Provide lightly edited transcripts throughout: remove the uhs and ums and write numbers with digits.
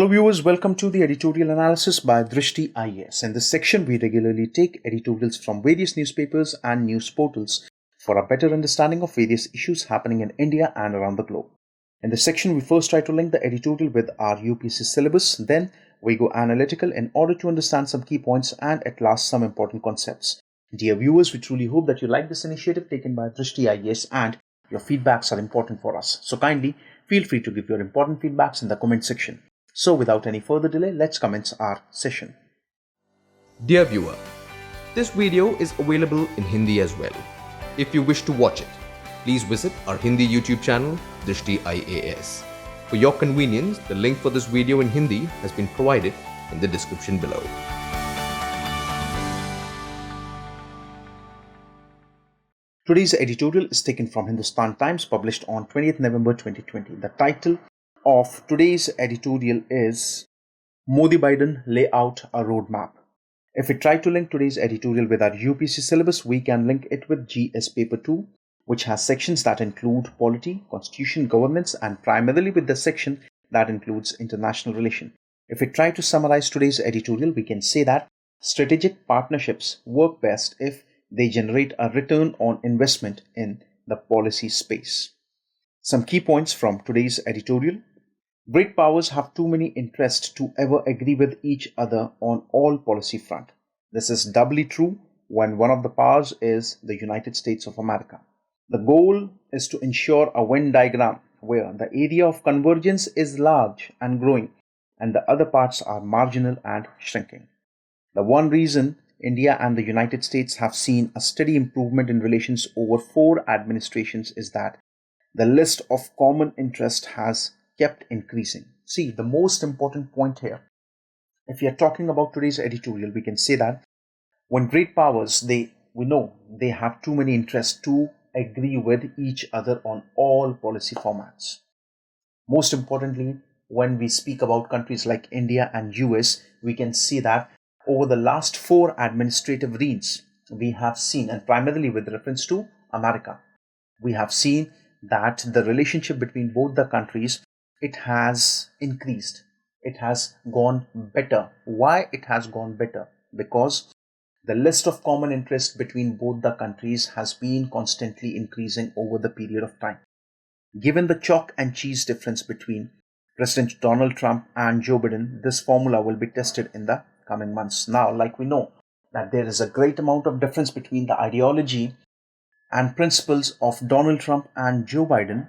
Hello viewers, welcome to the Editorial Analysis by Drishti IAS. In this section, we regularly take editorials from various newspapers and news portals for a better understanding of various issues happening in India and around the globe. In this section, we first try to link the editorial with our UPSC syllabus, then we go analytical in order to understand some key points and at last some important concepts. Dear viewers, we truly hope that you like this initiative taken by Drishti IAS and your feedbacks are important for us. So kindly feel free to give your important feedbacks in the comment section. So without any further delay, let's commence our session. Dear viewer, this video is available in Hindi as well. If you wish to watch it, please visit our Hindi YouTube channel, Drishti IAS. For your convenience, the link for this video in Hindi has been provided in the description below. Today's editorial is taken from Hindustan Times, published on 20th November 2020. The title of today's editorial is Modi-Biden Lay Out a Roadmap. If we try to link today's editorial with our UPSC syllabus, we can link it with GS Paper 2, which has sections that include polity, constitution, governance, and primarily with the section that includes international relation. If we try to summarize today's editorial, we can say that strategic partnerships work best if they generate a return on investment in the policy space. Some key points from today's editorial. Great powers have too many interests to ever agree with each other on all policy front. This is doubly true when one of the powers is the United States of America. The goal is to ensure a Venn diagram where the area of convergence is large and growing and the other parts are marginal and shrinking. The one reason India and the United States have seen a steady improvement in relations over 4 administrations is that the list of common interest has kept increasing. See, the most important point here, if we are talking about today's editorial, we can say that when great powers, we know they have too many interests to agree with each other on all policy formats. Most importantly, when we speak about countries like India and US, we can see that over the last 4 administrative reigns, we have seen, and primarily with reference to America, we have seen that the relationship between both the countries, it has increased. It has gone better. Why it has gone better? Because the list of common interest between both the countries has been constantly increasing over the period of time. Given the chalk and cheese difference between President Donald Trump and Joe Biden, this formula will be tested in the coming months. Now, like we know that there is a great amount of difference between the ideology and principles of Donald Trump and Joe Biden,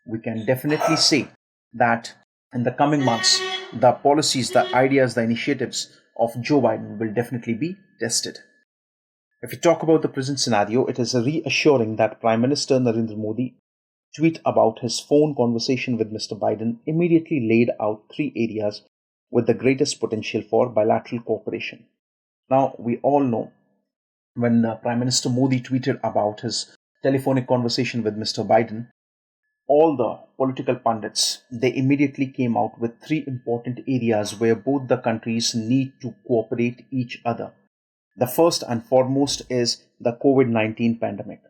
we can definitely say that in the coming months, the policies, the ideas, the initiatives of Joe Biden will definitely be tested. If we talk about the present scenario, it is reassuring that Prime Minister Narendra Modi tweet about his phone conversation with Mr. Biden immediately laid out 3 areas with the greatest potential for bilateral cooperation. Now, we all know when Prime Minister Modi tweeted about his telephonic conversation with Mr. Biden, all the political pundits, they immediately came out with 3 important areas where both the countries need to cooperate each other. The first and foremost is the COVID-19 pandemic.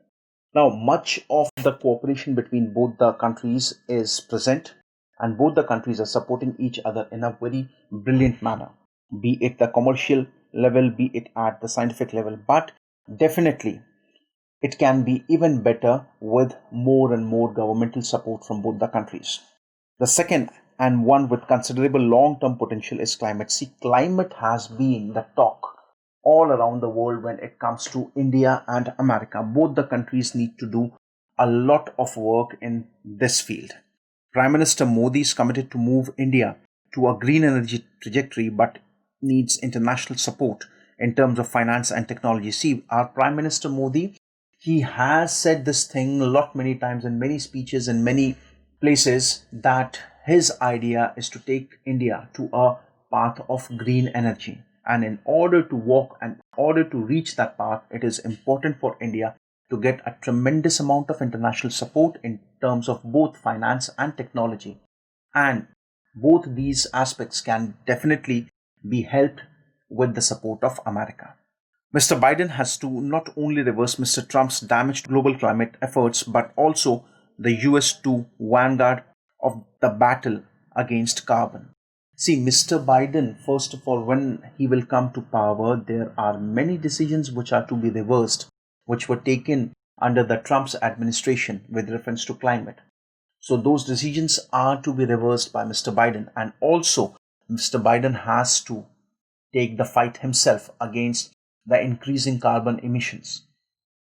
Now, much of the cooperation between both the countries is present and both the countries are supporting each other in a very brilliant manner, be it the commercial level, be it at the scientific level, but definitely it can be even better with more and more governmental support from both the countries. The second, and one with considerable long-term potential, is climate. See, climate has been the talk all around the world when it comes to India and America. Both the countries need to do a lot of work in this field. Prime Minister Modi is committed to move India to a green energy trajectory, but needs international support in terms of finance and technology. See, our Prime Minister Modi, he has said this thing a lot many times in many speeches in many places that his idea is to take India to a path of green energy. And in order to walk and in order to reach that path, it is important for India to get a tremendous amount of international support in terms of both finance and technology. And both these aspects can definitely be helped with the support of America. Mr. Biden has to not only reverse Mr. Trump's damaged global climate efforts, but also the US to vanguard of the battle against carbon. See, Mr. Biden, first of all, when he will come to power, there are many decisions which are to be reversed, which were taken under the Trump's administration with reference to climate. So those decisions are to be reversed by Mr. Biden. And also, Mr. Biden has to take the fight himself against the increasing carbon emissions.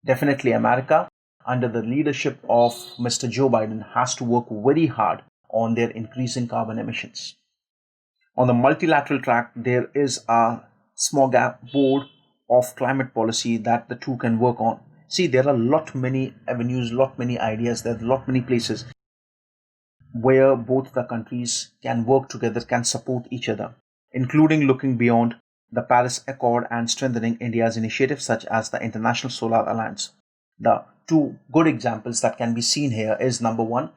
Definitely, America, under the leadership of Mr. Joe Biden, has to work very hard on their increasing carbon emissions. On the multilateral track, there is a small gap board of climate policy that the two can work on. See, there are a lot many avenues, lot many ideas, there are a lot many places where both the countries can work together, can support each other, including looking beyond the Paris Accord and strengthening India's initiatives such as the International Solar Alliance. The two good examples that can be seen here is number one,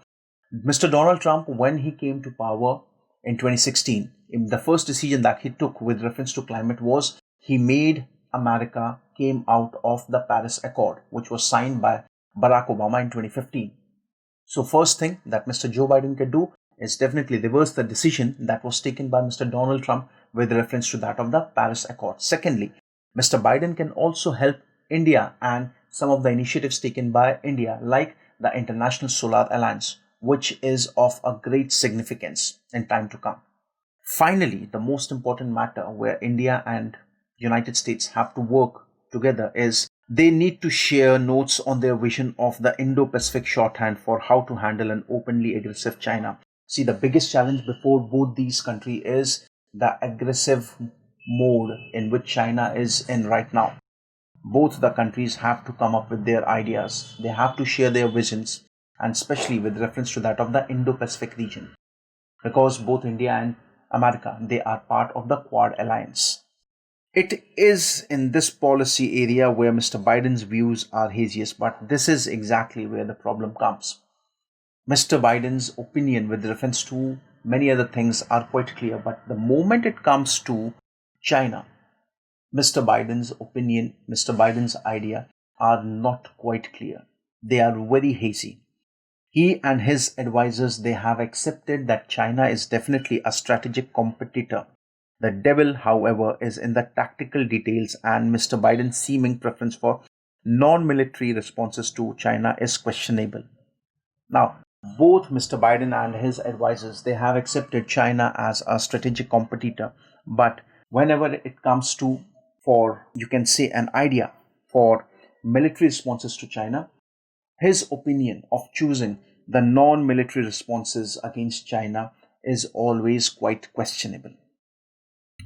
Mr. Donald Trump, when he came to power in 2016, the first decision that he took with reference to climate was he made America came out of the Paris Accord, which was signed by Barack Obama in 2015. So first thing that Mr. Joe Biden can do is definitely reverse the decision that was taken by Mr. Donald Trump with reference to that of the Paris Accord. Secondly, Mr. Biden can also help India and some of the initiatives taken by India, like the International Solar Alliance, which is of a great significance in time to come. Finally, the most important matter where India and United States have to work together is they need to share notes on their vision of the Indo-Pacific shorthand for how to handle an openly aggressive China. See, the biggest challenge before both these countries is the aggressive mode in which China is in right now. Both the countries have to come up with their ideas. They have to share their visions, and especially with reference to that of the Indo-Pacific region, because both India and America, they are part of the Quad Alliance. It is in this policy area where Mr. Biden's views are haziest, but this is exactly where the problem comes. Mr. Biden's opinion with reference to many other things are quite clear, but the moment it comes to China, Mr. Biden's opinion, Mr. Biden's idea are not quite clear. They are very hazy. He and his advisors, they have accepted that China is definitely a strategic competitor. The devil, however, is in the tactical details, and Mr. Biden's seeming preference for non-military responses to China is questionable. Now, both Mr. Biden and his advisors, they have accepted China as a strategic competitor, but whenever it comes to, for you can say, an idea for military responses to China, his opinion of choosing the non-military responses against China is always quite questionable.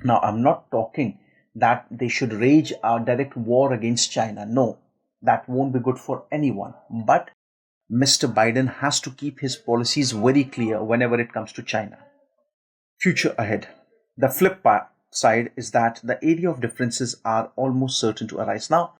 Now, I'm not talking that they should wage a direct war against China. No, that won't be good for anyone. But Mr. Biden has to keep his policies very clear whenever it comes to China. Future ahead. The flip side is that the area of differences are almost certain to arise. Now,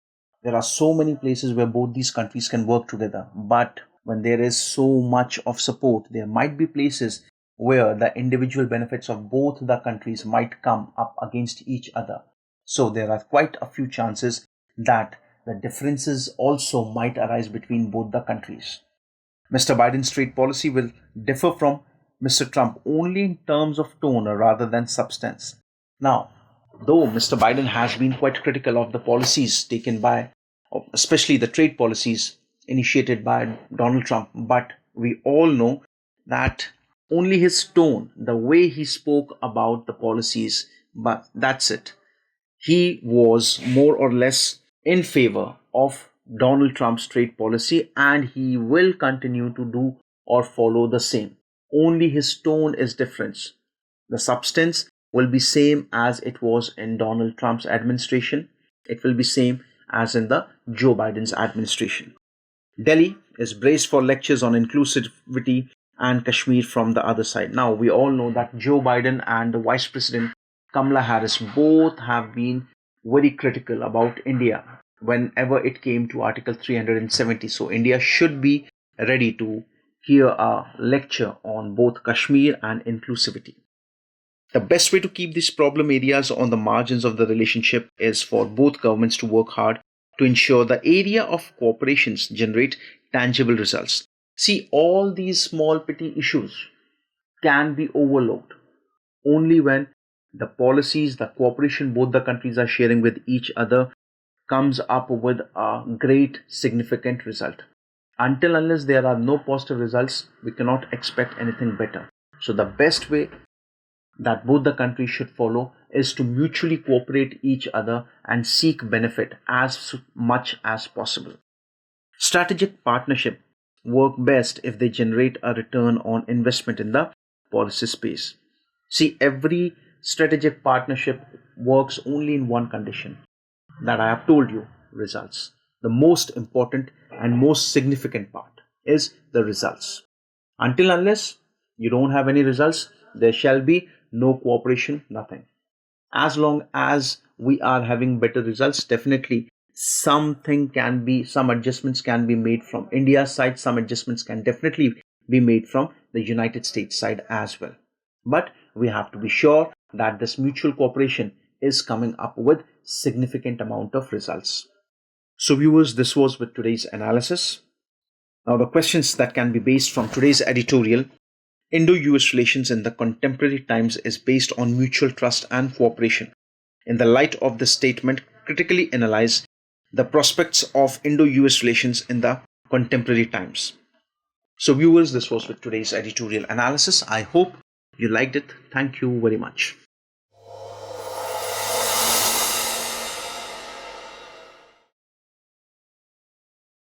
there are so many places where both these countries can work together. But when there is so much of support, there might be places where the individual benefits of both the countries might come up against each other. So there are quite a few chances that the differences also might arise between both the countries. Mr. Biden's trade policy will differ from Mr. Trump only in terms of tone rather than substance. Now, though Mr. Biden has been quite critical of the policies taken by, especially the trade policies initiated by Donald Trump, but we all know that only his tone, the way he spoke about the policies, but that's it. He was more or less in favor of Donald Trump's trade policy, and he will continue to do or follow the same. Only his tone is different. The substance will be same as it was in Donald Trump's administration. It will be same as in the Joe Biden's administration. Delhi is braced for lectures on inclusivity and Kashmir from the other side. Now, we all know that Joe Biden and the Vice President Kamala Harris both have been very critical about India whenever it came to Article 370. So, India should be ready to hear a lecture on both Kashmir and inclusivity. The best way to keep these problem areas on the margins of the relationship is for both governments to work hard to ensure the area of cooperations generate tangible results. See, all these small petty issues can be overlooked only when the policies, the cooperation both the countries are sharing with each other comes up with a great significant result. Until unless there are no positive results, we cannot expect anything better. So the best way that both the countries should follow is to mutually cooperate each other and seek benefit as much as possible. Strategic partnership work best if they generate a return on investment in the policy space. See, every strategic partnership works only in one condition that I have told you: results. The most important and most significant part is the results. Until unless you don't have any results, there shall be no cooperation, nothing. As long as we are having better results, definitely some adjustments can be made from India's side, some adjustments can definitely be made from the United States side as well. But we have to be sure that this mutual cooperation is coming up with significant amount of results. So viewers, this was with today's analysis. Now the questions that can be based from today's editorial: Indo-US relations in the contemporary times is based on mutual trust and cooperation. In the light of this statement, critically analyze the prospects of Indo-US relations in the contemporary times. So viewers, this was with today's editorial analysis. I hope you liked it. Thank you very much.